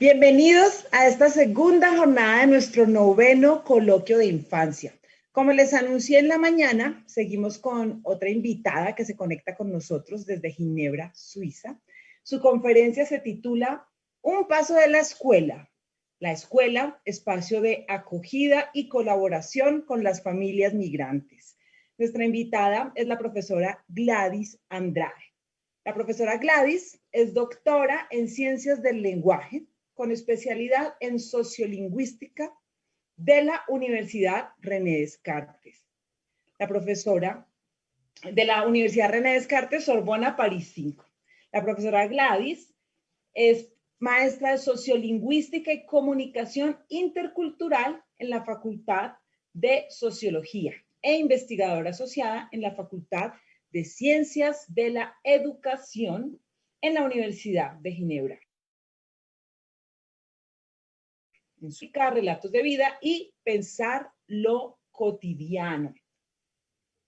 Bienvenidos a esta segunda jornada de nuestro noveno coloquio de infancia. Como les anuncié en la mañana, seguimos con otra invitada que se conecta con nosotros desde Ginebra, Suiza. Su conferencia se titula Un paso de la escuela. La escuela, espacio de acogida y colaboración con las familias migrantes. Nuestra invitada es la profesora Gladys Andrade. La profesora Gladys es doctora en ciencias del lenguaje con especialidad en sociolingüística de la Universidad René Descartes. La profesora de la Universidad René Descartes, Sorbona, París 5. La profesora Gladys es maestra de sociolingüística y comunicación intercultural en la Facultad de Sociología e investigadora asociada en la Facultad de Ciencias de la Educación en la Universidad de Ginebra. Música, relatos de vida y pensar lo cotidiano.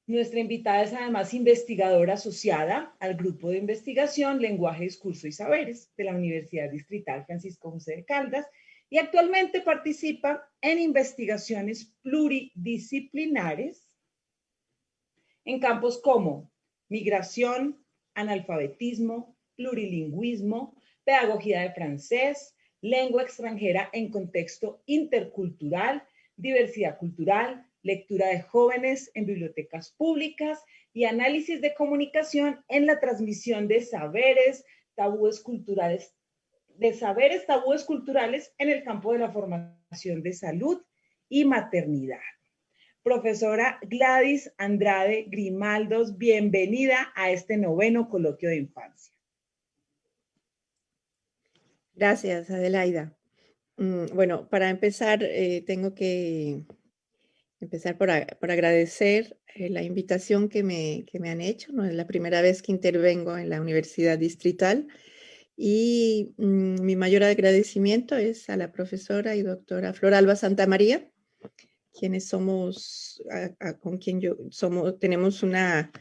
Nuestra invitada es además investigadora asociada al grupo de investigación Lenguaje, Discurso y Saberes de la Universidad Distrital Francisco José de Caldas y actualmente participa en investigaciones pluridisciplinares en campos como migración, analfabetismo, plurilingüismo, pedagogía de francés, lengua extranjera en contexto intercultural, diversidad cultural, lectura de jóvenes en bibliotecas públicas y análisis de comunicación en la transmisión de saberes, tabúes culturales, en el campo de la formación de salud y maternidad. Profesora Gladys Andrade Grimaldos, bienvenida a este noveno coloquio de infancia. Gracias, Adelaida. Bueno, para empezar, tengo que empezar por agradecer la invitación que me han hecho. No es la primera vez que intervengo en la Universidad Distrital y mi mayor agradecimiento es a la profesora y doctora Floralba Santamaría, quienes somos, con quien tenemos una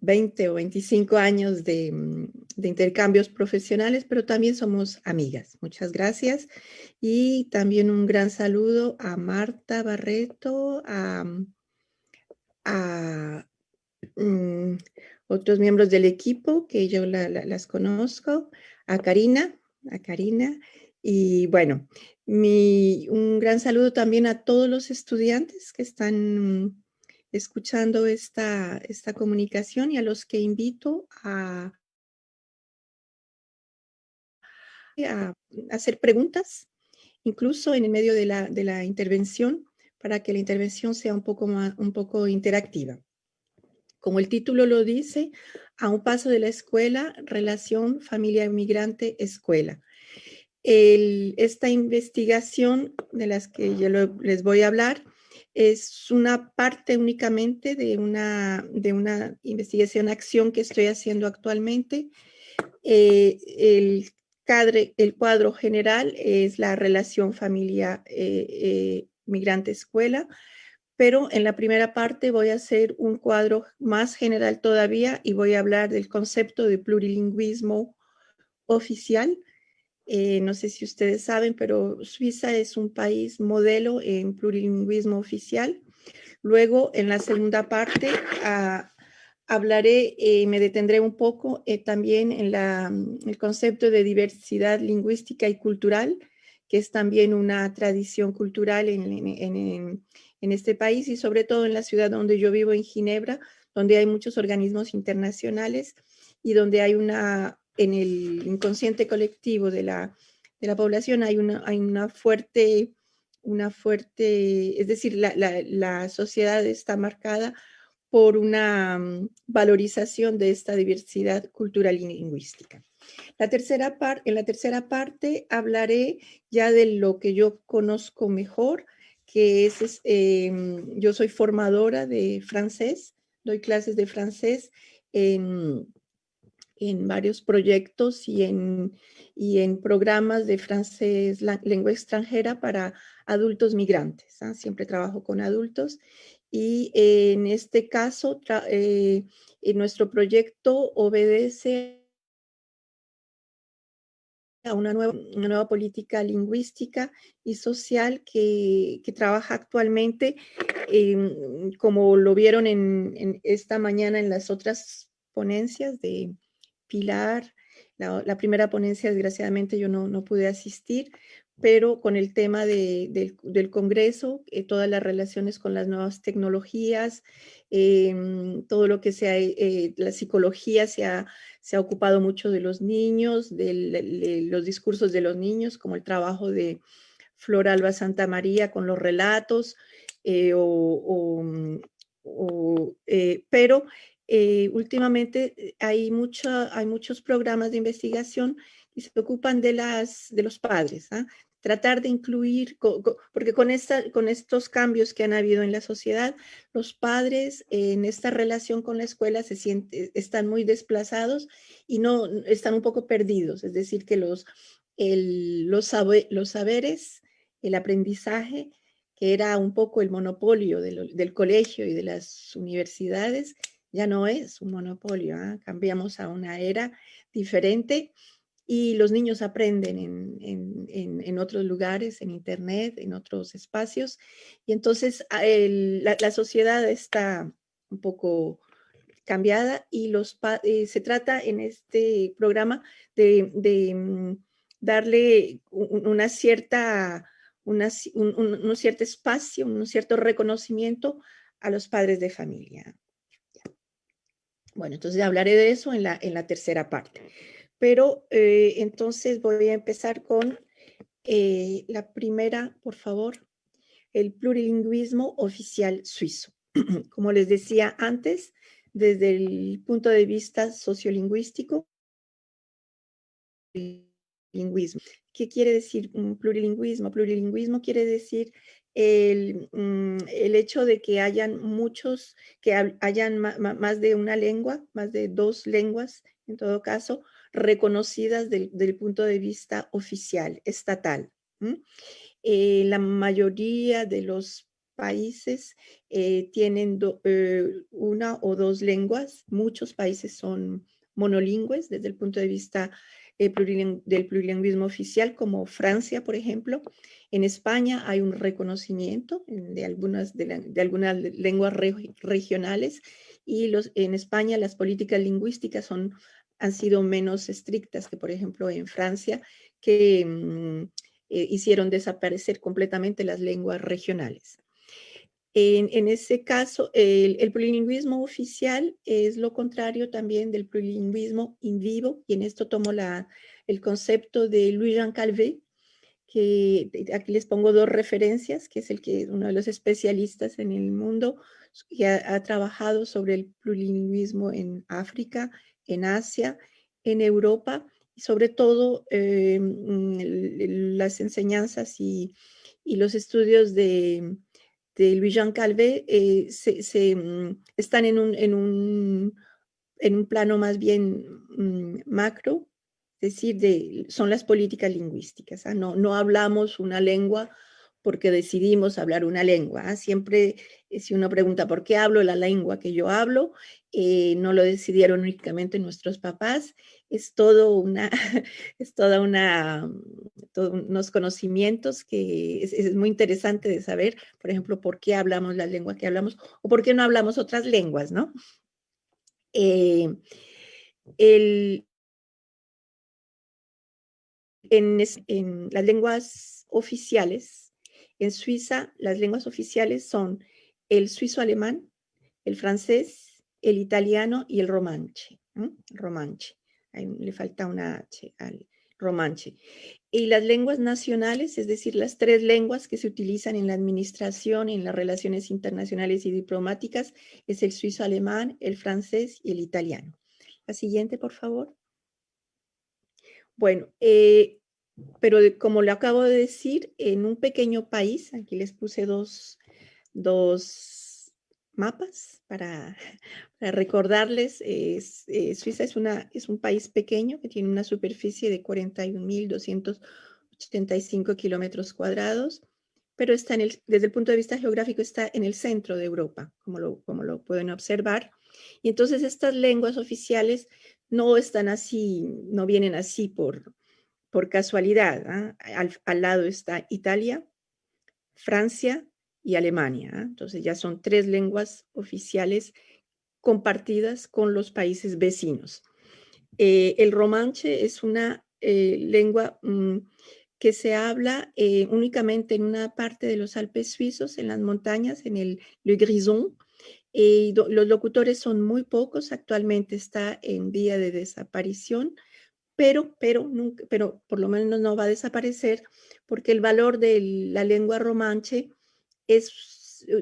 20 o 25 años de intercambios profesionales, pero también somos amigas. Muchas gracias. Y también un gran saludo a Marta Barreto, a otros miembros del equipo que yo las conozco, a Karina, y bueno, un gran saludo también a todos los estudiantes que están escuchando esta comunicación y a los que invito a hacer preguntas, incluso en el medio de la intervención, para que la intervención sea un poco interactiva. Como el título lo dice, a un paso de la escuela, relación familia inmigrante escuela. Esta investigación de las que yo les voy a hablar es una parte únicamente de una investigación, acción que estoy haciendo actualmente. El cuadro general es la relación familia migrante-escuela, pero en la primera parte voy a hacer un cuadro más general todavía y voy a hablar del concepto de plurilingüismo oficial. No sé si ustedes saben, pero Suiza es un país modelo en plurilingüismo oficial. Luego, en la segunda parte, hablaré, me detendré un poco también en el concepto de diversidad lingüística y cultural, que es también una tradición cultural en este país y sobre todo en la ciudad donde yo vivo, en Ginebra, donde hay muchos organismos internacionales y donde hay en el inconsciente colectivo de la población hay una fuerte, es decir, la sociedad está marcada por una valorización de esta diversidad cultural y lingüística. En la tercera parte hablaré ya de lo que yo conozco mejor, que es yo soy formadora de francés, doy clases de francés en varios proyectos y en programas de francés, lengua extranjera para adultos migrantes. Siempre trabajo con adultos y en este caso, en nuestro proyecto obedece una nueva política lingüística y social que trabaja actualmente, como lo vieron en esta mañana en las otras ponencias de Pilar. La primera ponencia, desgraciadamente, yo no pude asistir, pero con el tema del Congreso, todas las relaciones con las nuevas tecnologías, todo lo que sea, la psicología se ha ocupado mucho de los niños, de los discursos de los niños, como el trabajo de Flor Alba Santamaría con los relatos, pero últimamente hay muchos programas de investigación que se ocupan de los padres, ¿ah? Tratar de incluir, porque con estos cambios que han habido en la sociedad, los padres en esta relación con la escuela están muy desplazados y no están un poco perdidos, es decir, que los saberes, el aprendizaje, que era un poco el monopolio del colegio y de las universidades, ya no es un monopolio, ¿eh? Cambiamos a una era diferente y los niños aprenden en otros lugares, en internet, en otros espacios, y entonces la sociedad está un poco cambiada y se trata en este programa de darle un cierto espacio, un cierto reconocimiento a los padres de familia. Bueno, entonces hablaré de eso en la tercera parte. Pero entonces voy a empezar con la primera, por favor, el plurilingüismo oficial suizo. Como les decía antes, desde el punto de vista sociolingüístico, lingüismo. ¿Qué quiere decir un plurilingüismo? Plurilingüismo quiere decir el hecho de que hayan más de una lengua, más de dos lenguas, en todo caso, reconocidas del punto de vista oficial, estatal. La mayoría de los países tienen una o dos lenguas. Muchos países son monolingües desde el punto de vista del plurilingüismo oficial, como Francia, por ejemplo. En España hay un reconocimiento de algunas lenguas regionales, y en España las políticas lingüísticas han sido menos estrictas que, por ejemplo, en Francia, que hicieron desaparecer completamente las lenguas regionales. En ese caso, el plurilingüismo oficial es lo contrario también del plurilingüismo in vivo, y en esto tomo el concepto de Louis-Jean Calvet, que aquí les pongo dos referencias, que es uno de los especialistas en el mundo que ha trabajado sobre el plurilingüismo en África, en Asia, en Europa, y sobre todo las enseñanzas y los estudios de Louis-Jean Calvet están en un plano más bien macro, es decir, son las políticas lingüísticas. ¿Ah? No hablamos una lengua porque decidimos hablar una lengua. ¿Ah? Siempre, si uno pregunta por qué hablo la lengua que yo hablo, no lo decidieron únicamente nuestros papás, es todos unos conocimientos que es muy interesante de saber, por ejemplo, por qué hablamos la lengua que hablamos o por qué no hablamos otras lenguas, ¿no? En las lenguas oficiales, en Suiza, las lenguas oficiales son el suizo-alemán, el francés, el italiano y el romanche. Romanche. Ahí le falta una H al romanche. Y las lenguas nacionales, es decir, las tres lenguas que se utilizan en la administración, en las relaciones internacionales y diplomáticas, es el suizo-alemán, el francés y el italiano. La siguiente, por favor. Bueno, pero como lo acabo de decir, en un pequeño país, aquí les puse dos mapas para recordarles, Suiza es un país pequeño que tiene una superficie de 41.285 kilómetros cuadrados, pero desde el punto de vista geográfico está en el centro de Europa, como lo pueden observar. Y entonces estas lenguas oficiales no están así, no vienen así por por casualidad, ¿ah? Al lado está Italia, Francia y Alemania, ¿ah? Entonces ya son 3 lenguas oficiales compartidas con los países vecinos. El romanche es una lengua que se habla únicamente en una parte de los Alpes suizos, en las montañas, en el Le Grison. Los locutores son muy pocos, actualmente está en vía de desaparición, pero por lo menos no va a desaparecer porque el valor de la lengua romanche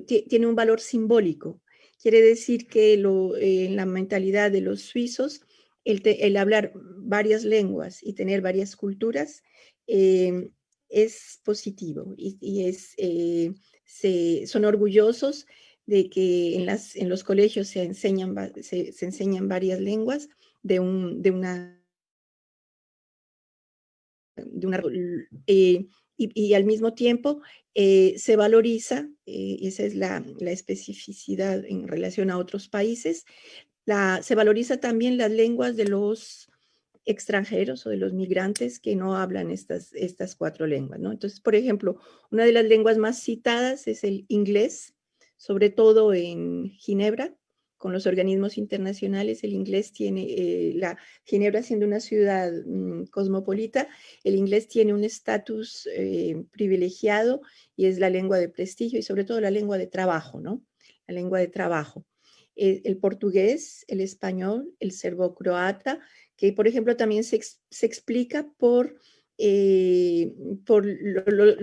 tiene un valor simbólico. Quiere decir que en la mentalidad de los suizos, el hablar varias lenguas y tener varias culturas es positivo son orgullosos de que en los colegios se enseñan varias lenguas de una y al mismo tiempo se valoriza, esa es la especificidad en relación a otros países, se valoriza también las lenguas de los extranjeros o de los migrantes que no hablan estas 4 lenguas, ¿no? Entonces, por ejemplo, una de las lenguas más citadas es el inglés, sobre todo en Ginebra, con los organismos internacionales. El inglés tiene, Ginebra siendo una ciudad cosmopolita, el inglés tiene un estatus privilegiado y es la lengua de prestigio y sobre todo la lengua de trabajo, ¿no? La lengua de trabajo. El portugués, el español, el serbo-croata, que por ejemplo también se explica por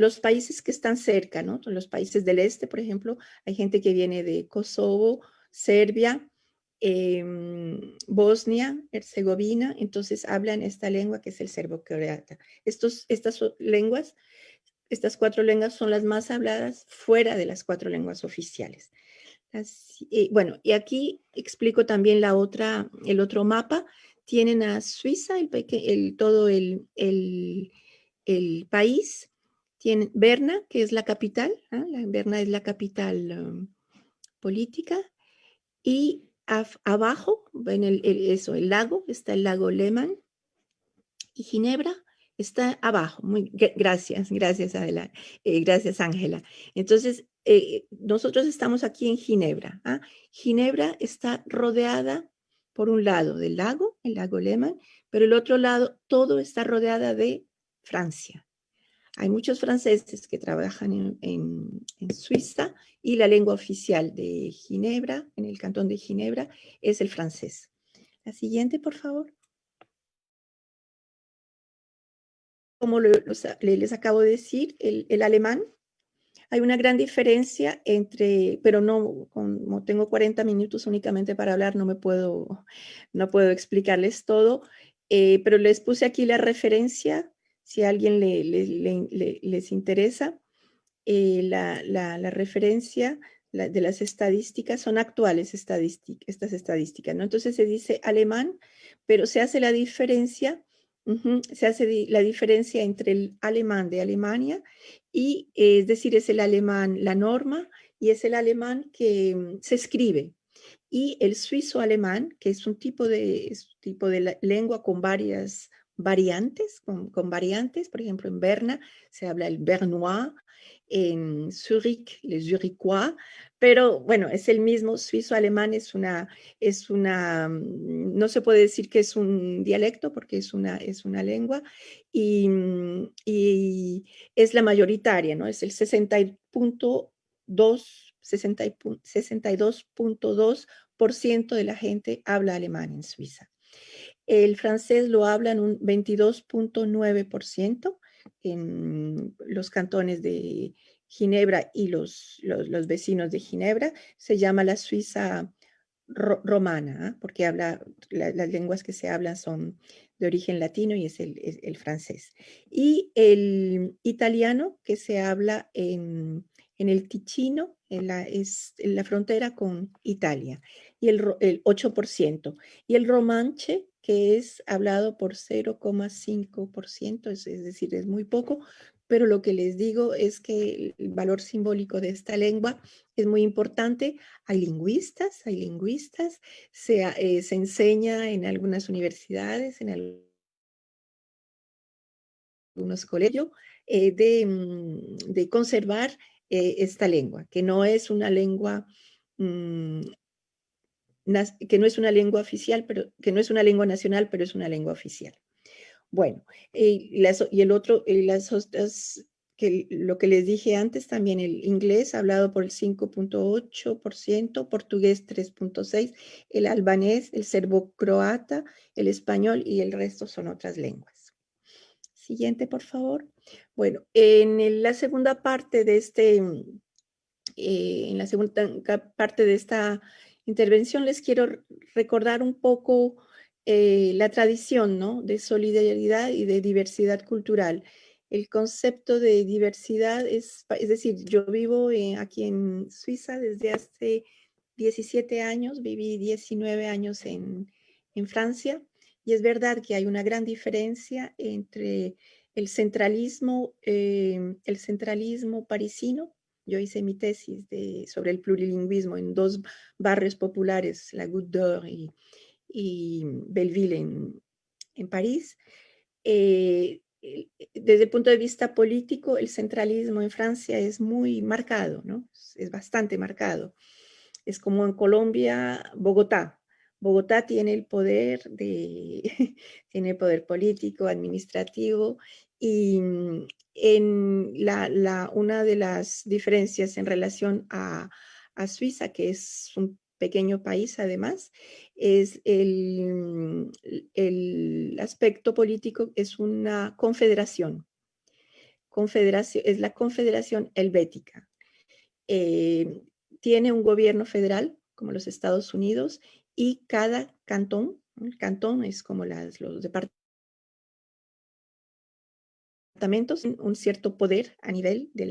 los países que están cerca, ¿no? Los países del este, por ejemplo, hay gente que viene de Kosovo, Serbia, Bosnia, Herzegovina, entonces hablan esta lengua que es el serbo-croata. Estas 4 lenguas son las más habladas fuera de las 4 lenguas oficiales. Bueno, y aquí explico también el otro mapa. Tienen a Suiza, todo el país. Tienen Berna, que es la capital. Berna es la capital política. Y abajo, ven el lago, está el lago Lehmann. Y Ginebra está abajo. Gracias, Adela. Gracias, Ángela. Entonces, nosotros estamos aquí en Ginebra. Ginebra está rodeada, por un lado, del lago, el lago Lehmann, pero el otro lado, todo está rodeada de Francia. Hay muchos franceses que trabajan en Suiza y la lengua oficial de Ginebra, en el cantón de Ginebra, es el francés. La siguiente, por favor. Como les acabo de decir, el alemán, hay una gran diferencia entre, pero no, como tengo 40 minutos únicamente para hablar, no puedo explicarles todo, pero les puse aquí la referencia, si a alguien les interesa, la referencia de las estadísticas, son actuales estas estadísticas, ¿no? Entonces se dice alemán, pero se hace la diferencia. Se hace la diferencia entre el alemán de Alemania y, es decir, es el alemán la norma y es el alemán que se escribe. Y el suizo alemán, que es un tipo de lengua con varias variantes, con variantes. Por ejemplo, en Berna se habla el bernois, en Zurich, el zurichois, pero bueno, es el mismo suizo-alemán, no se puede decir que es un dialecto porque es una lengua y es la mayoritaria, ¿no? Es el 62.2% de la gente habla alemán en Suiza. El francés lo hablan un 22.9% en los cantones de Ginebra y los vecinos de Ginebra. Se llama la Suiza romana, porque las lenguas que se hablan son de origen latino y es el francés. Y el italiano, que se habla en el Ticino, en la frontera con Italia, y el 8%. Y el romanche, que es hablado por 0,5%, es decir, es muy poco, pero lo que les digo es que el valor simbólico de esta lengua es muy importante. Hay lingüistas, se enseña en algunas universidades, algunos colegios, de conservar esta lengua, que no es una lengua que no es una lengua oficial, pero que no es una lengua nacional, pero es una lengua oficial. Bueno, y el otro, las otras, que lo que les dije antes también, el inglés hablado por el 5.8%, portugués 3.6%, el albanés, el serbo-croata, el español y el resto son otras lenguas. Siguiente, por favor. Bueno, la segunda parte de en la segunda parte de esta intervención les quiero recordar un poco la tradición, ¿no?, de solidaridad y de diversidad cultural. El concepto de diversidad es decir, yo vivo aquí en Suiza desde hace 17 años, viví 19 años en Francia, y es verdad que hay una gran diferencia entre el centralismo parisino. Yo hice mi tesis sobre el plurilingüismo en dos barrios populares, la Goutte d'Or y Belleville en París. Desde el punto de vista político, el centralismo en Francia es muy marcado, ¿no? Es bastante marcado. Es como en Colombia, Bogotá. Bogotá tiene el poder tiene el poder político, administrativo, y una de las diferencias en relación a Suiza, que es un pequeño país además, es el aspecto político, es una confederación. Es la Confederación Helvética. Tiene un gobierno federal, como los Estados Unidos, y cada cantón, ¿no? El cantón es como los departamentos, un cierto poder a nivel de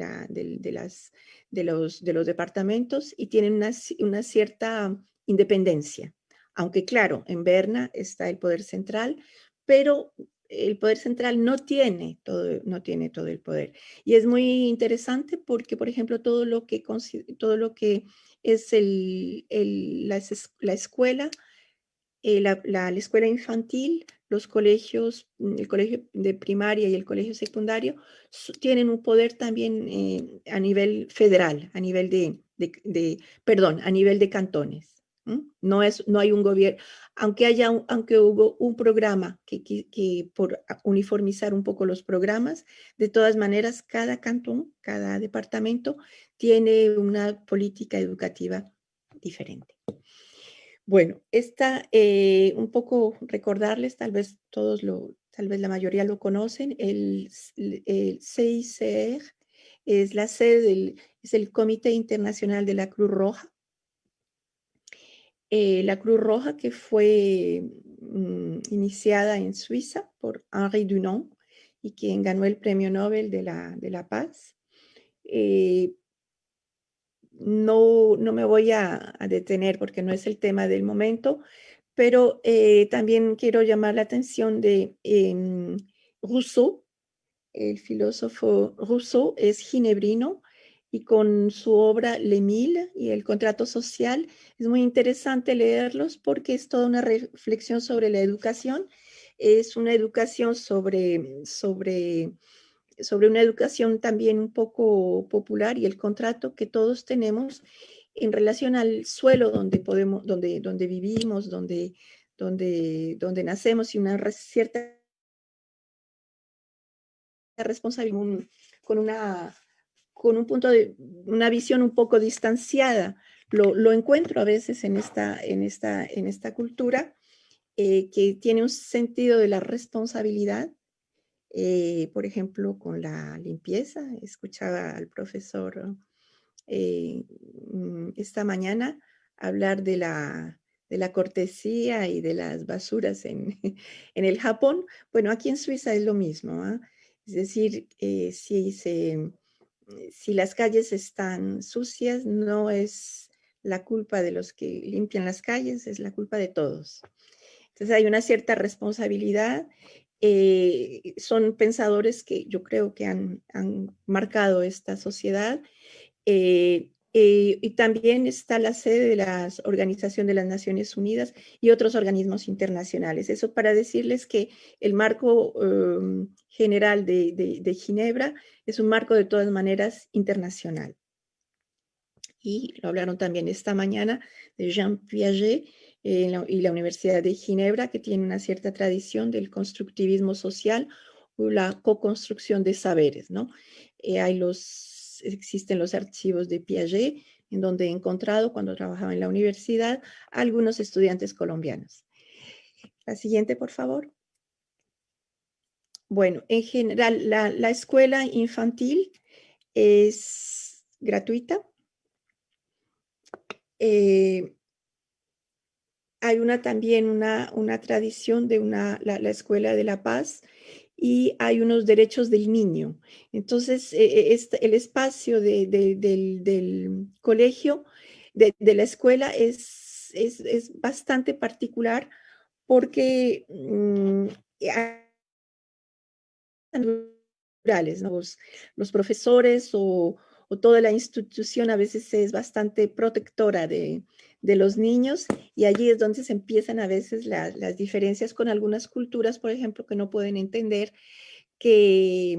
los departamentos, y tienen una cierta independencia. Aunque claro, en Berna está el poder central, pero el poder central no tiene todo el poder. Y es muy interesante porque, por ejemplo, todo lo que es la escuela, la escuela infantil, los colegios, el colegio de primaria y el colegio secundario, tienen un poder también a nivel federal, a nivel perdón, a nivel de cantones. No hay un gobierno, aunque hubo un programa que por uniformizar un poco los programas, de todas maneras, cada cantón, cada departamento tiene una política educativa diferente. Bueno, un poco recordarles, tal vez la mayoría lo conocen, el CICR es la sede es el Comité Internacional de la Cruz Roja. La Cruz Roja, que fue iniciada en Suiza por Henri Dunant y quien ganó el Premio Nobel de la Paz. No me voy a detener porque no es el tema del momento, pero también quiero llamar la atención de Rousseau. El filósofo Rousseau es ginebrino, y con su obra L'Émile y el contrato social es muy interesante leerlos porque es toda una reflexión sobre la educación. Es una educación sobre una educación también un poco popular, y el contrato que todos tenemos en relación al suelo donde vivimos, donde nacemos, y una cierta responsabilidad con una visión un poco distanciada. Lo encuentro a veces en esta cultura que tiene un sentido de la responsabilidad. Por ejemplo, con la limpieza. Escuchaba al profesor esta mañana hablar de la cortesía y de las basuras en el Japón. Bueno, aquí en Suiza es lo mismo, ¿eh? Es decir, si las calles están sucias, no es la culpa de los que limpian las calles, es la culpa de todos. Entonces hay una cierta responsabilidad. Son pensadores que yo creo que han marcado esta sociedad. Y también está la sede de la Organización de las Naciones Unidas y otros organismos internacionales. Eso para decirles que el marco general de Ginebra es un marco de todas maneras internacional. Y lo hablaron también esta mañana de Jean Piaget y la Universidad de Ginebra, que tiene una cierta tradición del constructivismo social o la co-construcción de saberes, ¿no? Existen los archivos de Piaget, en donde he encontrado, cuando trabajaba en la universidad, a algunos estudiantes colombianos. La siguiente, por favor. Bueno, en general, la escuela infantil es gratuita. Hay también una tradición de la Escuela de la Paz y hay unos derechos del niño. Entonces, el espacio del colegio, de la escuela, es bastante particular porque naturales, ¿no? Los profesores o toda la institución a veces es bastante protectora de los niños y allí es donde se empiezan a veces las diferencias con algunas culturas, por ejemplo, que no pueden entender que,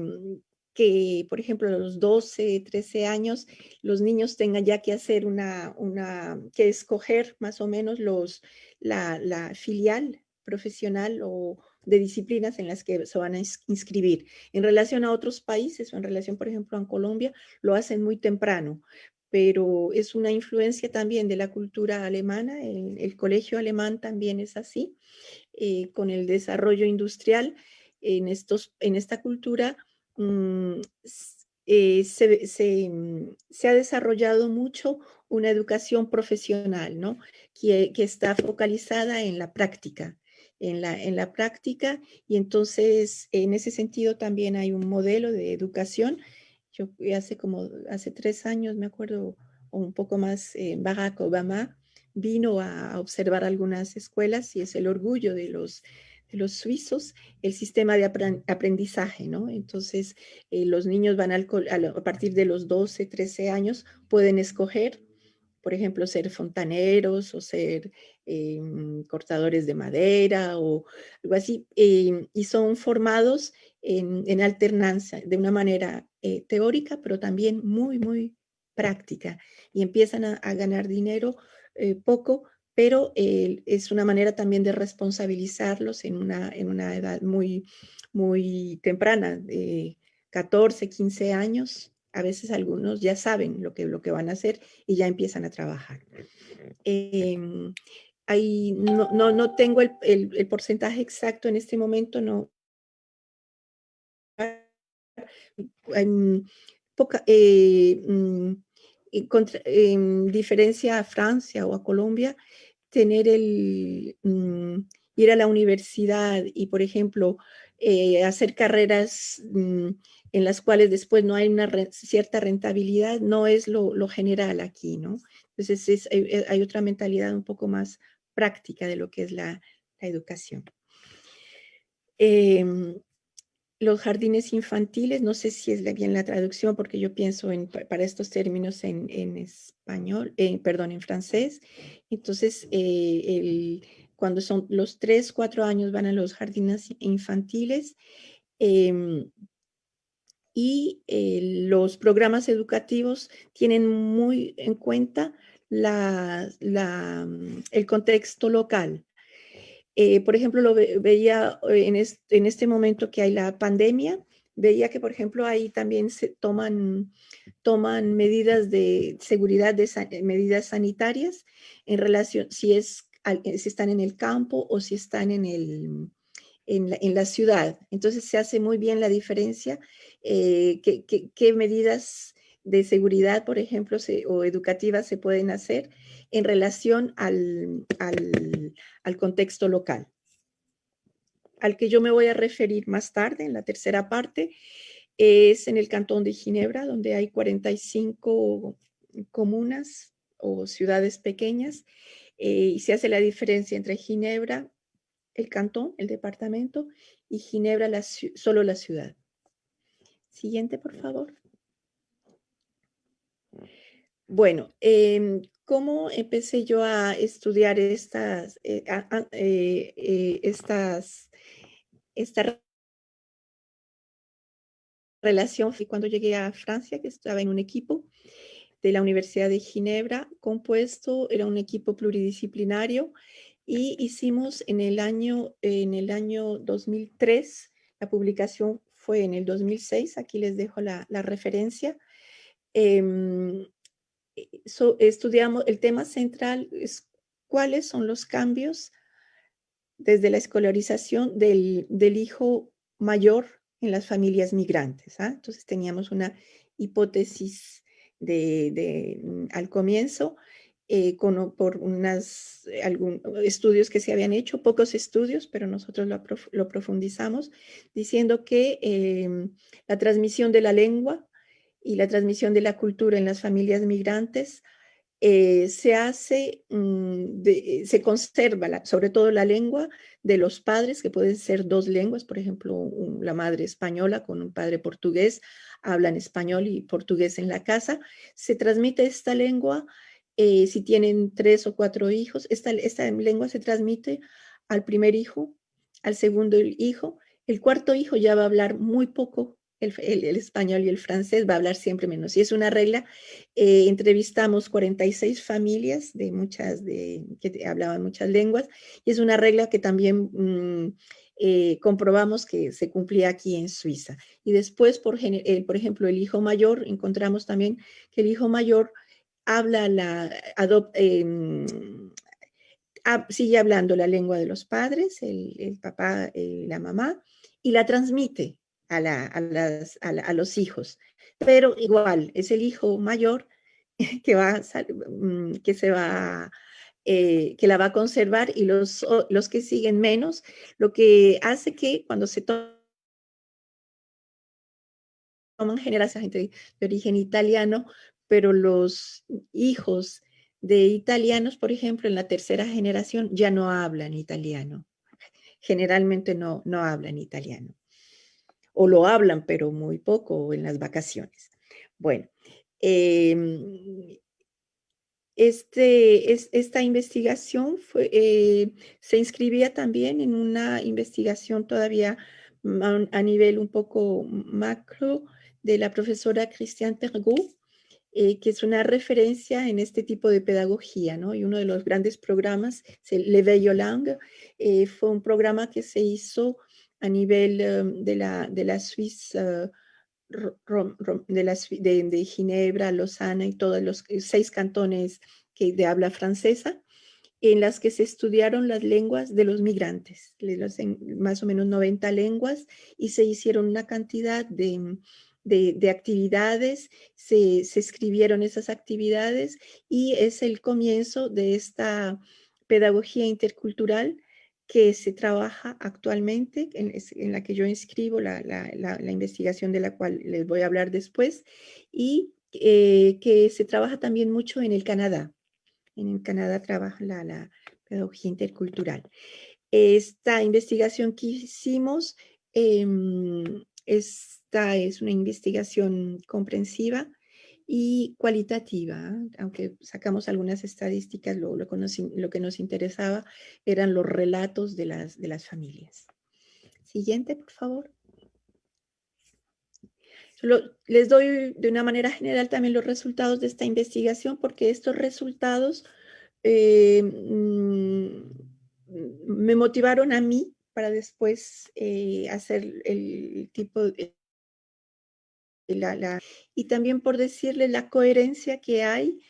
por ejemplo, a los 12, 13 años, los niños tengan ya que hacer que escoger más o menos la filial profesional o de disciplinas en las que se van a inscribir. En relación a otros países o en relación, por ejemplo, a Colombia, lo hacen muy temprano, pero es una influencia también de la cultura alemana. El colegio alemán también es así, con el desarrollo industrial en esta cultura. Se ha desarrollado mucho una educación profesional, ¿no? Que está focalizada en la práctica, en la práctica, y entonces en ese sentido también hay un modelo de educación. Yo hace 3 años, me acuerdo, o un poco más, Barack Obama vino a observar algunas escuelas y es el orgullo de los suizos, el sistema de aprendizaje, ¿no? Entonces, los niños van a partir de los 12, 13 años, pueden escoger, por ejemplo, ser fontaneros o ser cortadores de madera o algo así, y son formados en alternancia de una manera teórica, pero también muy, muy práctica, y empiezan a ganar dinero poco, pero es una manera también de responsabilizarlos en una edad muy, muy temprana, de 14, 15 años. A veces algunos ya saben lo que van a hacer y ya empiezan a trabajar. Ahí no tengo el porcentaje exacto en este momento, no. Hay poca, en diferencia a Francia o a Colombia, tener ir a la universidad y, por ejemplo, hacer carreras en las cuales después no hay una cierta rentabilidad, no es lo general aquí, ¿no? Entonces hay otra mentalidad un poco más práctica de lo que es la educación. Los jardines infantiles, no sé si es bien la traducción, porque yo pienso para estos términos en español, perdón, en francés. Entonces, cuando son los 3, 4 años van a los jardines infantiles, y los programas educativos tienen muy en cuenta el contexto local. Por ejemplo, lo veía en este momento que hay la pandemia, veía que, por ejemplo, ahí también se toman medidas de seguridad, medidas sanitarias en relación si están en el campo o si están en la ciudad. Entonces se hace muy bien la diferencia, qué medidas de seguridad, por ejemplo, o educativas se pueden hacer en relación al contexto local, al que yo me voy a referir más tarde en la tercera parte. Es en el cantón de Ginebra, donde hay 45 comunas o ciudades pequeñas, y se hace la diferencia entre Ginebra, el cantón, el departamento, y Ginebra, solo la ciudad. Siguiente, por favor. Bueno, ¿cómo empecé yo a estudiar esta relación? Fue cuando llegué a Francia, que estaba en un equipo de la Universidad de Ginebra compuesto, era un equipo pluridisciplinario y hicimos en el año 2003, la publicación fue en el 2006, aquí les dejo la referencia. Em, Estudiamos, el tema central es cuáles son los cambios desde la escolarización del hijo mayor en las familias migrantes. Entonces teníamos una hipótesis al comienzo por algunos estudios que se habían hecho, pocos estudios, pero nosotros lo profundizamos, diciendo que la transmisión de la lengua y la transmisión de la cultura en las familias migrantes se conserva sobre todo la lengua de los padres, que pueden ser dos lenguas, por ejemplo, la madre española con un padre portugués, hablan español y portugués en la casa, se transmite esta lengua, si tienen 3 o 4 hijos, esta lengua se transmite al primer hijo, al segundo hijo, el cuarto hijo ya va a hablar muy poco el español y el francés, va a hablar siempre menos. Y es una regla. Entrevistamos 46 familias que hablaban muchas lenguas, y es una regla que también comprobamos que se cumplía aquí en Suiza. Y después, por ejemplo, el hijo mayor, encontramos también que el hijo mayor sigue hablando la lengua de los padres, el papá, la mamá, y la transmite a los hijos. Pero igual, es el hijo mayor que que la va a conservar, y los que siguen menos, lo que hace que cuando se toman generaciones de origen italiano, pero los hijos de italianos, por ejemplo, en la tercera generación ya no hablan italiano. Generalmente no hablan italiano. O lo hablan, pero muy poco, o en las vacaciones. Bueno, esta investigación se inscribía también en una investigación todavía a nivel un poco macro de la profesora Christiane Pergaud, que es una referencia en este tipo de pedagogía, ¿no? Y uno de los grandes programas es el L'Éveil aux Langues. Fue un programa que se hizo a nivel de la Suiza, de Ginebra, Lausana y todos los 6 cantones de habla francesa, en las que se estudiaron las lenguas de los migrantes, más o menos 90 lenguas, y se hicieron una cantidad de actividades, se escribieron esas actividades, y es el comienzo de esta pedagogía intercultural que se trabaja actualmente, en la que yo inscribo la investigación, de la cual les voy a hablar después, y que se trabaja también mucho en el Canadá. En el Canadá trabaja la pedagogía intercultural. Esta investigación que hicimos, esta es una investigación comprensiva y cualitativa, aunque sacamos algunas estadísticas, lo que nos interesaba eran los relatos de las familias. Siguiente, por favor. Les doy de una manera general también los resultados de esta investigación, porque estos resultados me motivaron a mí para después hacer el tipo de y también por decirle la coherencia que hay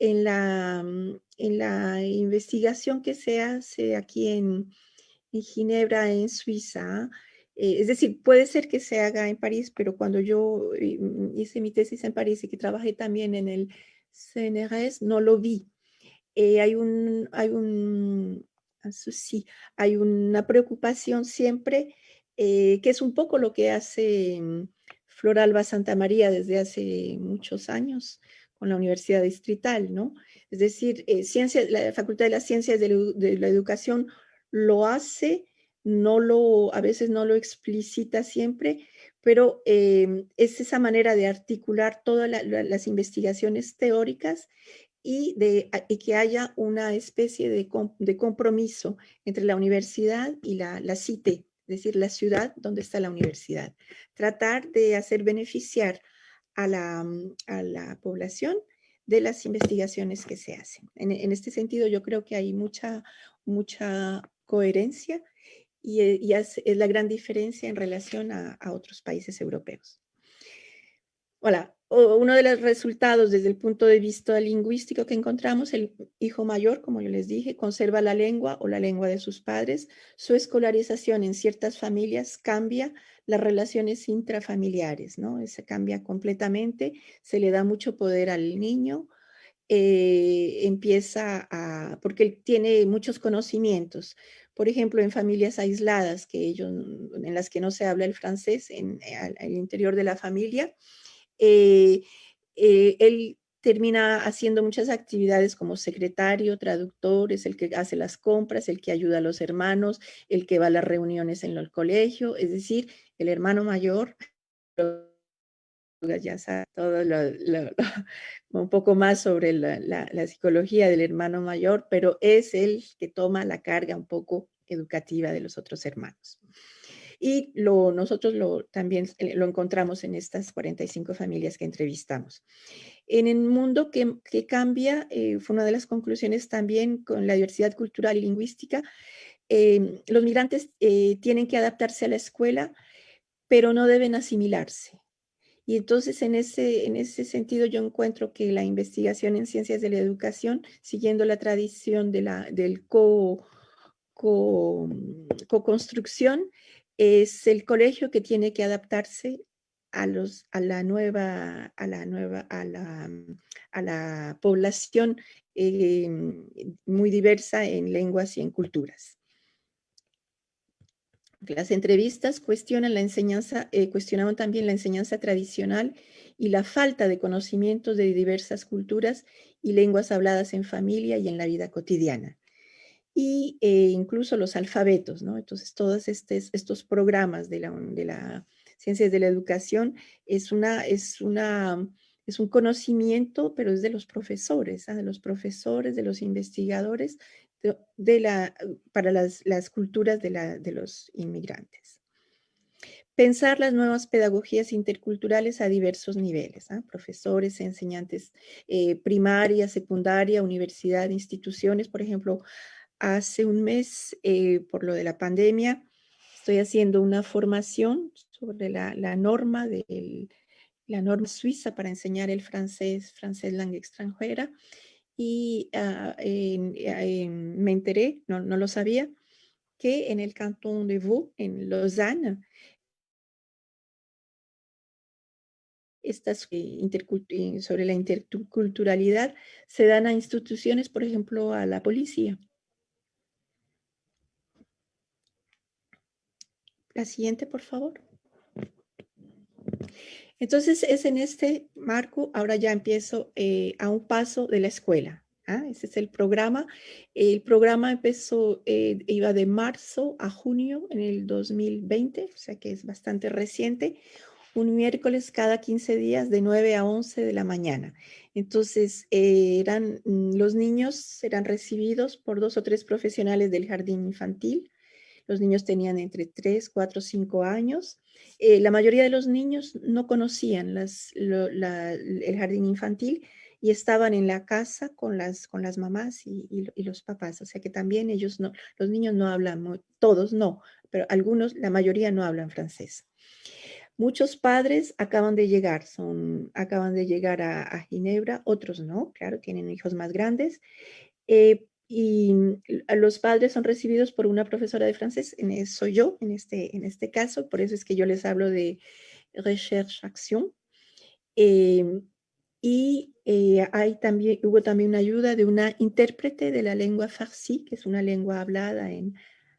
en la investigación que se hace aquí en Ginebra, en Suiza. Es decir, puede ser que se haga en París, pero cuando yo hice mi tesis en París y que trabajé también en el CNRS, no lo vi. Hay sí, hay una preocupación siempre, que es un poco lo que hace Floralba Santamaría desde hace muchos años con la Universidad Distrital, ¿no? Es decir, la Facultad de las Ciencias de la Educación lo hace a veces no lo explicita siempre, pero es esa manera de articular todas las investigaciones teóricas y que haya una especie de compromiso entre la universidad y la CITE, es decir, la ciudad donde está la universidad. Tratar de hacer beneficiar a la población de las investigaciones que se hacen. En este sentido, yo creo que hay mucha coherencia y es la gran diferencia en relación a otros países europeos. Hola, uno de los resultados desde el punto de vista lingüístico que encontramos, el hijo mayor, como yo les dije, conserva la lengua o la lengua de sus padres. Su escolarización en ciertas familias cambia las relaciones intrafamiliares, ¿no? Se cambia completamente, se le da mucho poder al niño, porque él tiene muchos conocimientos. Por ejemplo, en familias aisladas en las que no se habla el francés, al interior de la familia, él termina haciendo muchas actividades como secretario, traductor, es el que hace las compras, el que ayuda a los hermanos, el que va a las reuniones en el colegio, es decir, el hermano mayor ya sabe todo un poco más sobre la psicología del hermano mayor, pero es el que toma la carga un poco educativa de los otros hermanos. Y nosotros también lo encontramos en estas 45 familias que entrevistamos. En el mundo que cambia, fue una de las conclusiones también con la diversidad cultural y lingüística, los migrantes tienen que adaptarse a la escuela, pero no deben asimilarse. Y entonces en ese sentido yo encuentro que la investigación en ciencias de la educación, siguiendo la tradición del co-construcción, es el colegio que tiene que adaptarse a la población muy diversa en lenguas y en culturas. Las entrevistas cuestionaban también la enseñanza tradicional y la falta de conocimientos de diversas culturas y lenguas habladas en familia y en la vida cotidiana. Y incluso los alfabetos, ¿no? Entonces, todos estos programas de la ciencias de la educación es un conocimiento, pero es de los profesores, ¿ah? De los profesores, de los investigadores, para las culturas de los inmigrantes. Pensar las nuevas pedagogías interculturales a diversos niveles, ¿ah? Profesores, enseñantes primaria, secundaria, universidad, instituciones. Por ejemplo, hace un mes, por lo de la pandemia, estoy haciendo una formación sobre la norma suiza para enseñar el francés lengua extranjera. Y me enteré, no lo sabía, que en el cantón de Vaud, en Lausanne, sobre la interculturalidad se dan a instituciones, por ejemplo, a la policía. La siguiente, por favor. Entonces, es en este marco, ahora ya empiezo a un paso de la escuela. ¿Ah? Ese es el programa. El programa iba de marzo a junio en el 2020, o sea que es bastante reciente. Un miércoles cada 15 días de 9 a 11 de la mañana. Entonces, los niños serán recibidos por 2 o 3 profesionales del jardín infantil. Los niños tenían entre 3, 4, 5 años. La mayoría de los niños no conocían el jardín infantil y estaban en la casa con las mamás y los papás. O sea que también los niños no hablan, todos no, pero la mayoría no hablan francés. Muchos padres acaban de llegar a Ginebra, otros no, claro, tienen hijos más grandes. Y los padres son recibidos por una profesora de francés, soy yo en este caso, por eso es que yo les hablo de recherche-action. Hubo también una ayuda de una intérprete de la lengua farsi, que es una lengua hablada en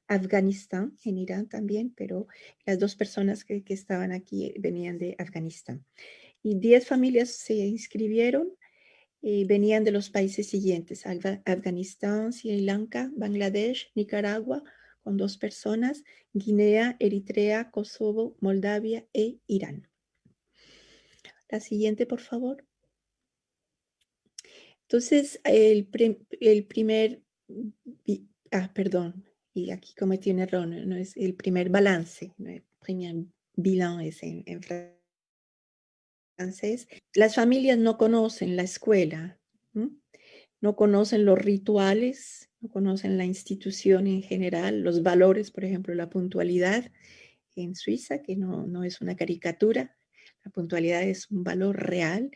Afganistán, en Irán también, pero las 2 personas que estaban aquí venían de Afganistán. Y 10 familias se inscribieron. Venían de los países siguientes: Afganistán, Sri Lanka, Bangladesh, Nicaragua, con 2 personas, Guinea, Eritrea, Kosovo, Moldavia e Irán. La siguiente, por favor. Entonces, el primer, perdón, y aquí cometí un error, no es el primer balance, no el primer bilan es en francés. Las familias no conocen la escuela, no conocen los rituales, no conocen la institución en general, los valores, por ejemplo, la puntualidad en Suiza, que no es una caricatura, la puntualidad es un valor real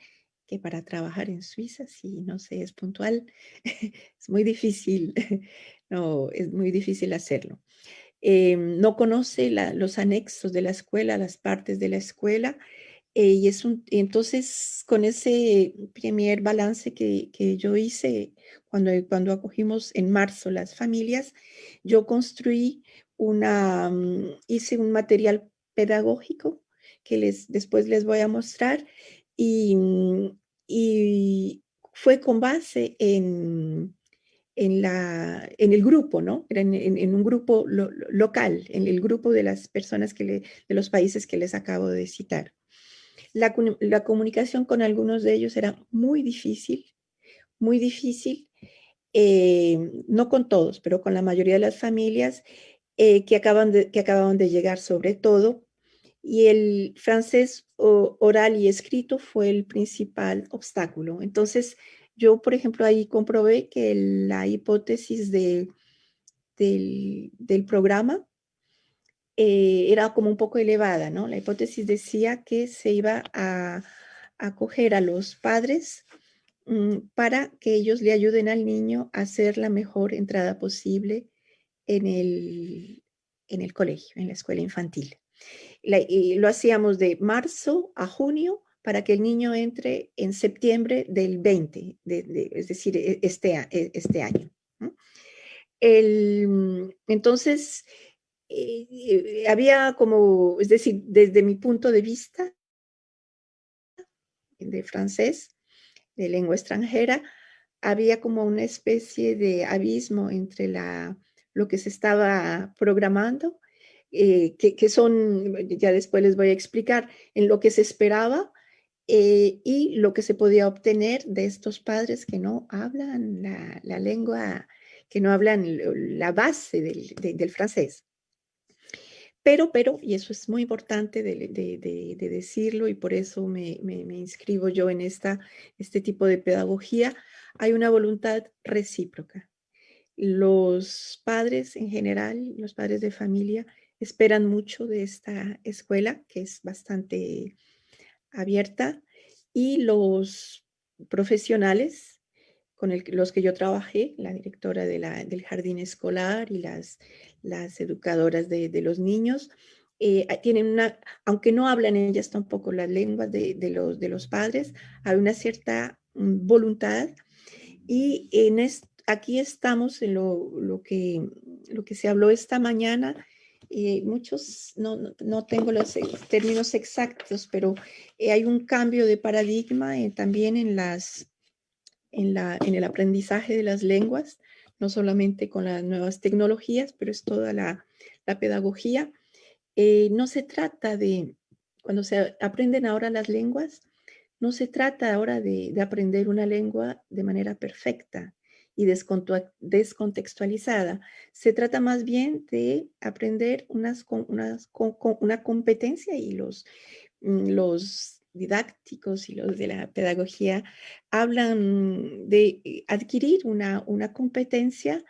que para trabajar en Suiza, si no se es puntual, es muy difícil, no, es muy difícil hacerlo. No conoce los anexos de la escuela, las partes de la escuela, y entonces con ese primer balance que yo hice cuando acogimos en marzo las familias, yo construí hice un material pedagógico que después les voy a mostrar y, y fue con base en el grupo, ¿no? Era en un grupo local, en el grupo de las personas de los países que les acabo de citar. La comunicación con algunos de ellos era muy difícil, no con todos, pero con la mayoría de las familias que acababan de llegar sobre todo, y el francés oral y escrito fue el principal obstáculo. Entonces, yo, por ejemplo, ahí comprobé que la hipótesis del programa era como un poco elevada, ¿no? La hipótesis decía que se iba a acoger a los padres para que ellos le ayuden al niño a hacer la mejor entrada posible en el colegio, en la escuela infantil. Y lo hacíamos de marzo a junio para que el niño entre en septiembre del 20, es decir, este año. ¿No? Entonces, había como, es decir, desde mi punto de vista de francés, de lengua extranjera, había como una especie de abismo entre lo que se estaba programando, que son, ya después les voy a explicar, en lo que se esperaba y lo que se podía obtener de estos padres que no hablan la lengua, que no hablan la base del francés. Pero, y eso es muy importante de decirlo y por eso me inscribo yo en este tipo de pedagogía, hay una voluntad recíproca. Los padres en general, los padres de familia, esperan mucho de esta escuela, que es bastante abierta, y los profesionales con los que yo trabajé, la directora del jardín escolar y las educadoras de los niños, tienen aunque no hablan ellas tampoco las lenguas de los padres, hay una cierta voluntad y aquí estamos en lo que se habló esta mañana. Muchos, no tengo los términos exactos, pero hay un cambio de paradigma también en el aprendizaje de las lenguas, no solamente con las nuevas tecnologías, pero es toda la pedagogía. No se trata cuando se aprenden ahora las lenguas, no se trata ahora de aprender una lengua de manera perfecta y descontextualizada. Se trata más bien de aprender una competencia y los didácticos y los de la pedagogía hablan de adquirir una competencia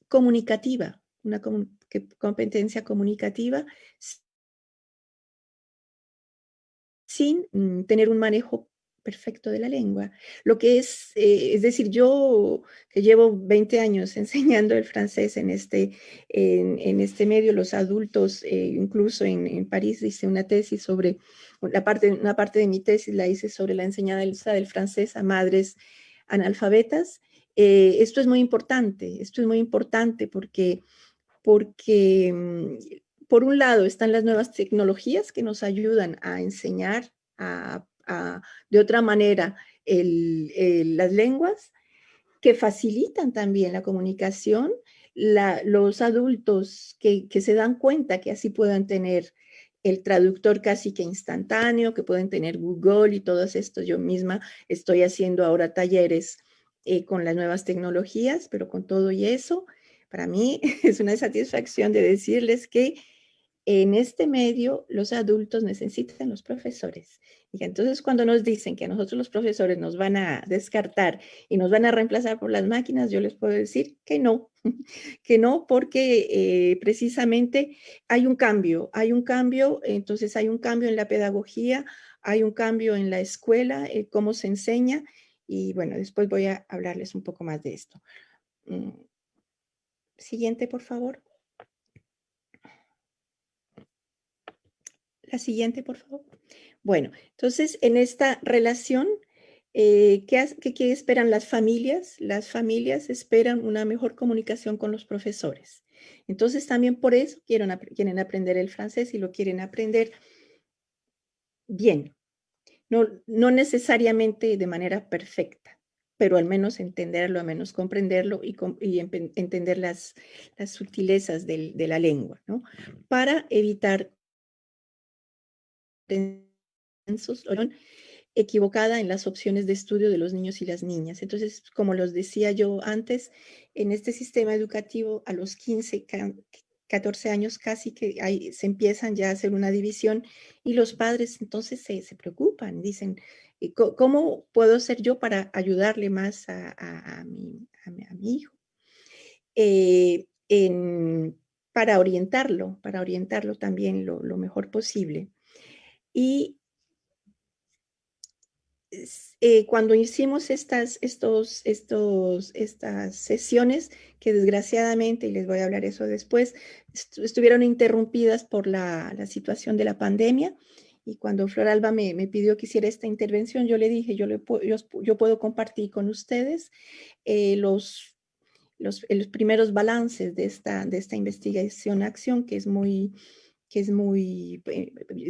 comunicativa, una competencia comunicativa sin tener un manejo perfecto de la lengua. Lo que es decir, yo que llevo 20 años enseñando el francés en este medio, los adultos, incluso en París hice una tesis sobre, una parte de mi tesis la hice sobre la enseñanza del francés a madres analfabetas. Esto es muy importante porque por un lado están las nuevas tecnologías que nos ayudan a enseñar de otra manera las lenguas, que facilitan también la comunicación. los adultos que se dan cuenta que así puedan tener el traductor casi que instantáneo, que pueden tener Google y todo esto. Yo misma estoy haciendo ahora talleres con las nuevas tecnologías, pero con todo y eso, para mí es una satisfacción de decirles que en este medio los adultos necesitan los profesores. Y entonces cuando nos dicen que a nosotros los profesores nos van a descartar y nos van a reemplazar por las máquinas, yo les puedo decir que no, porque precisamente hay un cambio, entonces hay un cambio en la pedagogía, hay un cambio en la escuela, cómo se enseña, y bueno, después voy a hablarles un poco más de esto. Siguiente, por favor. La siguiente, por favor. Bueno, entonces en esta relación, ¿qué esperan las familias? Las familias esperan una mejor comunicación con los profesores. Entonces también por eso quieren aprender el francés y lo quieren aprender bien. No necesariamente de manera perfecta, pero al menos entenderlo, al menos comprenderlo y entender las sutilezas de la lengua, ¿no? Para evitar equivocada en las opciones de estudio de los niños y las niñas. Entonces, como los decía yo antes, en este sistema educativo a los 15, 14 años casi que se empiezan ya a hacer una división y los padres entonces se preocupan, dicen, ¿cómo puedo ser yo para ayudarle más a mi hijo? Para orientarlo también lo mejor posible. Y cuando hicimos estas sesiones, que desgraciadamente, y les voy a hablar eso después, estuvieron interrumpidas por la situación de la pandemia, y cuando Floralba me pidió que hiciera esta intervención, yo le dije, yo puedo compartir con ustedes los primeros balances de esta investigación-acción, es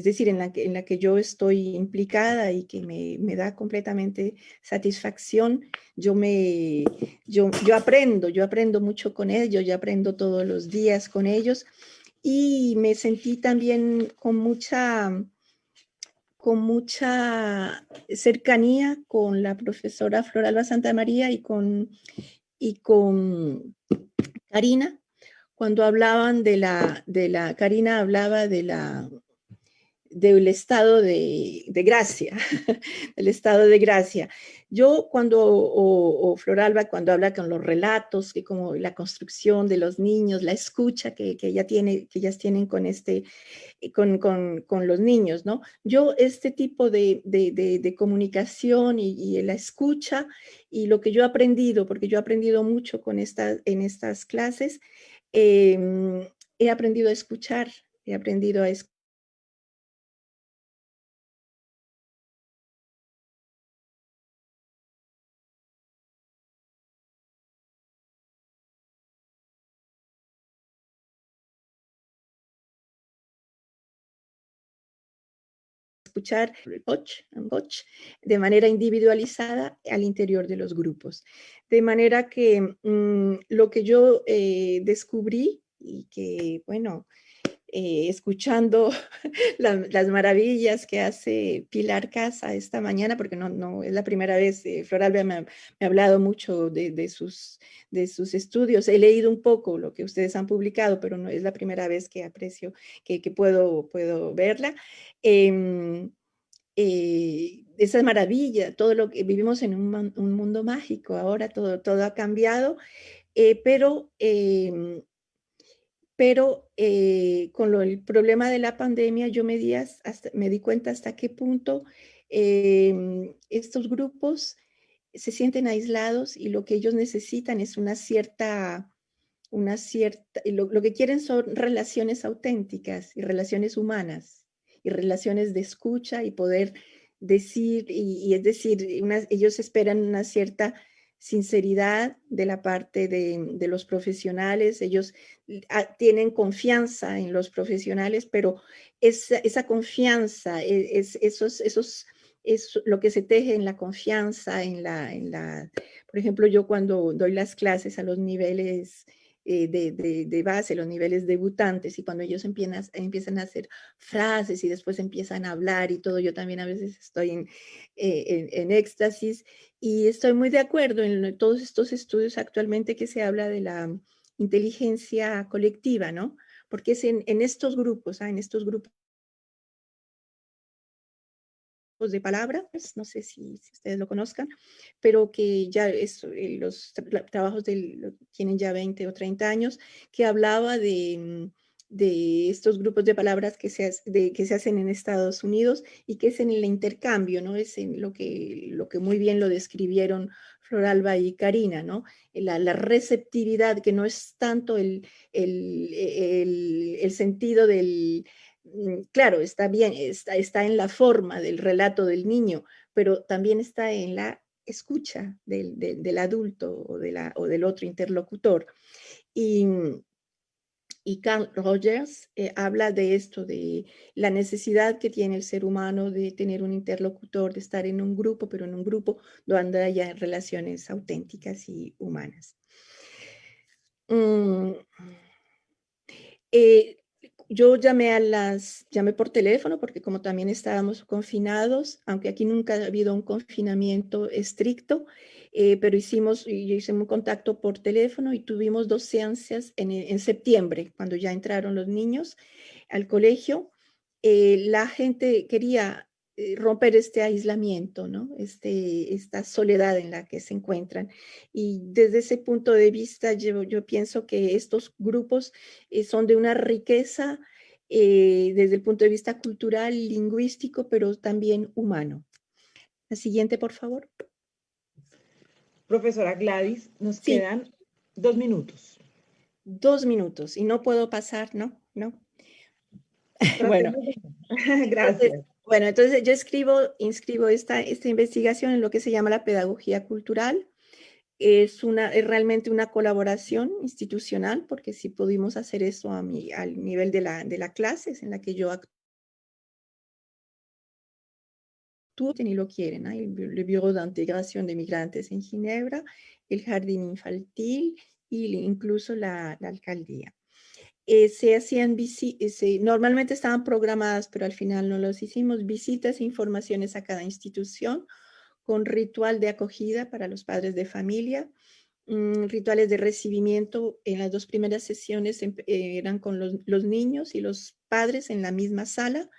decir, en la que yo estoy implicada y que me da completamente satisfacción. Yo aprendo mucho con ellos, yo aprendo todos los días con ellos, y me sentí también con mucha cercanía con la profesora Floralba Santamaría y con Karina, cuando hablaban Karina hablaba del estado de gracia, el estado de gracia. Yo o Floralba, cuando habla con los relatos, que como la construcción de los niños, la escucha que ellas tienen con los niños, ¿no? Yo este tipo de comunicación y la escucha y lo que yo he aprendido, porque yo he aprendido mucho en estas clases, he aprendido a escuchar, he aprendido a escuchar de manera individualizada al interior de los grupos. De manera que lo que yo descubrí y que, bueno, escuchando las maravillas que hace Pilar Casa esta mañana, porque no es la primera vez, Floralba me ha hablado mucho de sus estudios, he leído un poco lo que ustedes han publicado, pero no es la primera vez que aprecio, que puedo verla. Esa maravilla, todo lo que vivimos en un mundo mágico, ahora todo ha cambiado, pero con el problema de la pandemia yo me di cuenta hasta qué punto estos grupos se sienten aislados y lo que ellos necesitan es lo que quieren son relaciones auténticas y relaciones humanas y relaciones de escucha y poder decir, y es decir, ellos esperan una cierta sinceridad de la parte de los profesionales, ellos tienen confianza en los profesionales, pero esa confianza, es lo que se teje en la confianza, por ejemplo, yo cuando doy las clases a los niveles de base, los niveles debutantes, y cuando ellos empiezan a hacer frases y después empiezan a hablar y todo, yo también a veces estoy en éxtasis, y estoy muy de acuerdo en todos estos estudios actualmente que se habla de la inteligencia colectiva, ¿no? Porque es en estos grupos, en estos grupos de palabras, no sé si ustedes lo conozcan, pero que ya los trabajos tienen ya 20 o 30 años, que hablaba de estos grupos de palabras que se hacen en Estados Unidos y que es en el intercambio, ¿no? Es en lo que muy bien lo describieron Floralba y Karina, ¿no? La receptividad, que no es tanto el sentido del claro, está bien, está en la forma del relato del niño, pero también está en la escucha del adulto o del otro interlocutor. Y, y Carl Rogers habla de esto, de la necesidad que tiene el ser humano de tener un interlocutor, de estar en un grupo, pero en un grupo donde haya relaciones auténticas y humanas. Mm, eh, yo llamé por teléfono porque como también estábamos confinados, aunque aquí nunca ha habido un confinamiento estricto, pero yo hice un contacto por teléfono y tuvimos 2 seancias en septiembre, cuando ya entraron los niños al colegio. La gente quería romper este aislamiento, ¿no? Esta soledad en la que se encuentran. Y desde ese punto de vista, yo pienso que estos grupos son de una riqueza desde el punto de vista cultural, lingüístico, pero también humano. La siguiente, por favor. Profesora Gladys, nos Sí, quedan 2 minutos. 2 minutos y no puedo pasar, ¿no? No. Bueno, Tratemos de... entonces, Gracias. entonces yo inscribo esta investigación en lo que se llama la pedagogía cultural. Es realmente una colaboración institucional, porque si pudimos hacer eso al nivel de la clase en la que yo actúo, ni lo quieren, el Bureau de Integración de Migrantes en Ginebra, el Jardín Infantil y incluso la alcaldía. Se hacían normalmente estaban programadas, pero al final no los hicimos, visitas e informaciones a cada institución con ritual de acogida para los padres de familia, rituales de recibimiento. En las 2 primeras sesiones eran con los niños y los padres en la misma sala,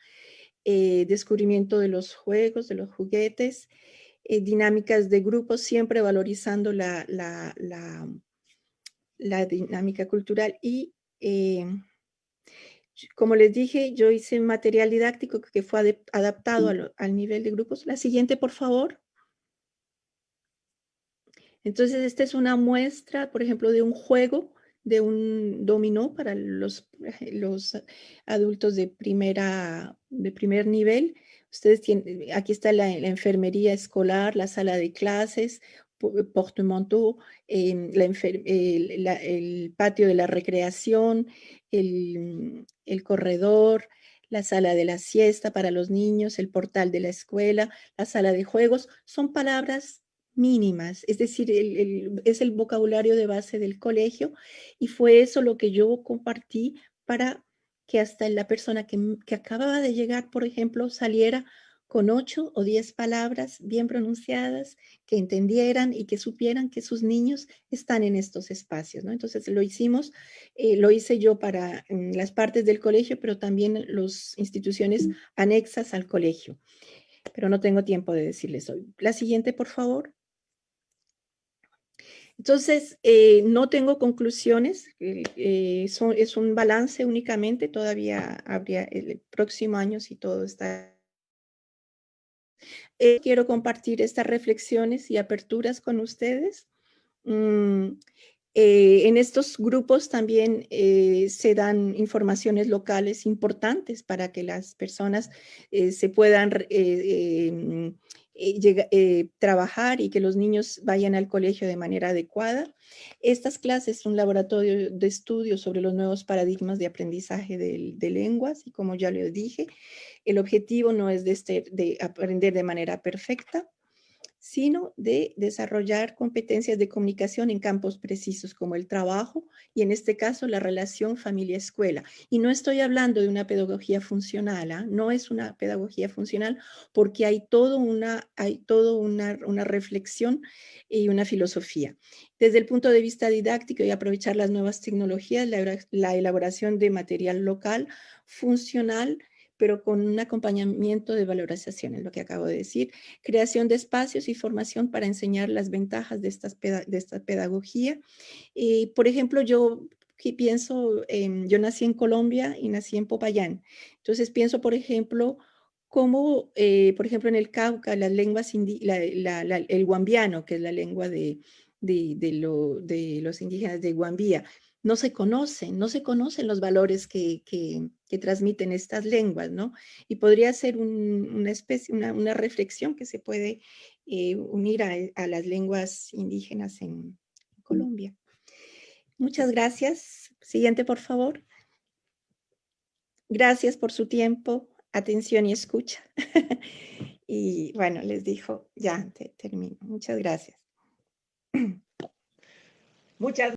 descubrimiento de los juegos, de los juguetes, dinámicas de grupo, siempre valorizando la dinámica cultural y como les dije, yo hice material didáctico que fue adaptado al nivel de grupos. La siguiente, por favor. Entonces, esta es una muestra, por ejemplo, de un juego, de un dominó para los adultos de primer nivel. Ustedes tienen, aquí está la enfermería escolar, la sala de clases, portemanteau, el patio de la recreación, el corredor, la sala de la siesta para los niños, el portal de la escuela, la sala de juegos. Son palabras mínimas, es decir, es el vocabulario de base del colegio, y fue eso lo que yo compartí para que hasta la persona que acababa de llegar, por ejemplo, saliera con 8 o 10 palabras bien pronunciadas, que entendieran y que supieran que sus niños están en estos espacios, ¿no? Entonces lo hice yo para las partes del colegio, pero también las instituciones anexas al colegio, pero no tengo tiempo de decirles hoy. La siguiente, por favor. Entonces, no tengo conclusiones, es un balance únicamente, todavía habría el próximo año si todo está. Quiero compartir estas reflexiones y aperturas con ustedes. Mm, en estos grupos también se dan informaciones locales importantes para que las personas se puedan trabajar y que los niños vayan al colegio de manera adecuada. Estas clases son un laboratorio de estudio sobre los nuevos paradigmas de aprendizaje de lenguas, y como ya les dije, el objetivo no es de aprender de manera perfecta, sino de desarrollar competencias de comunicación en campos precisos como el trabajo y en este caso la relación familia-escuela. Y no estoy hablando de una pedagogía funcional, ¿eh? No es una pedagogía funcional porque hay toda una reflexión y una filosofía. Desde el punto de vista didáctico y aprovechar las nuevas tecnologías, la elaboración de material local, funcional, pero con un acompañamiento de valorización, es lo que acabo de decir, creación de espacios y formación para enseñar las ventajas de esta pedagogía. Por ejemplo, yo pienso, yo nací en Colombia y nací en Popayán, entonces pienso, por ejemplo, cómo, por ejemplo, en el Cauca, las lenguas, el guambiano, que es la lengua de los indígenas de Guambía, no se conocen los valores que transmiten estas lenguas, ¿no? Y podría ser una reflexión que se puede unir a las lenguas indígenas en Colombia. Muchas gracias. Siguiente, por favor. Gracias por su tiempo, atención y escucha. Y bueno, les dijo, ya termino. Muchas gracias. Muchas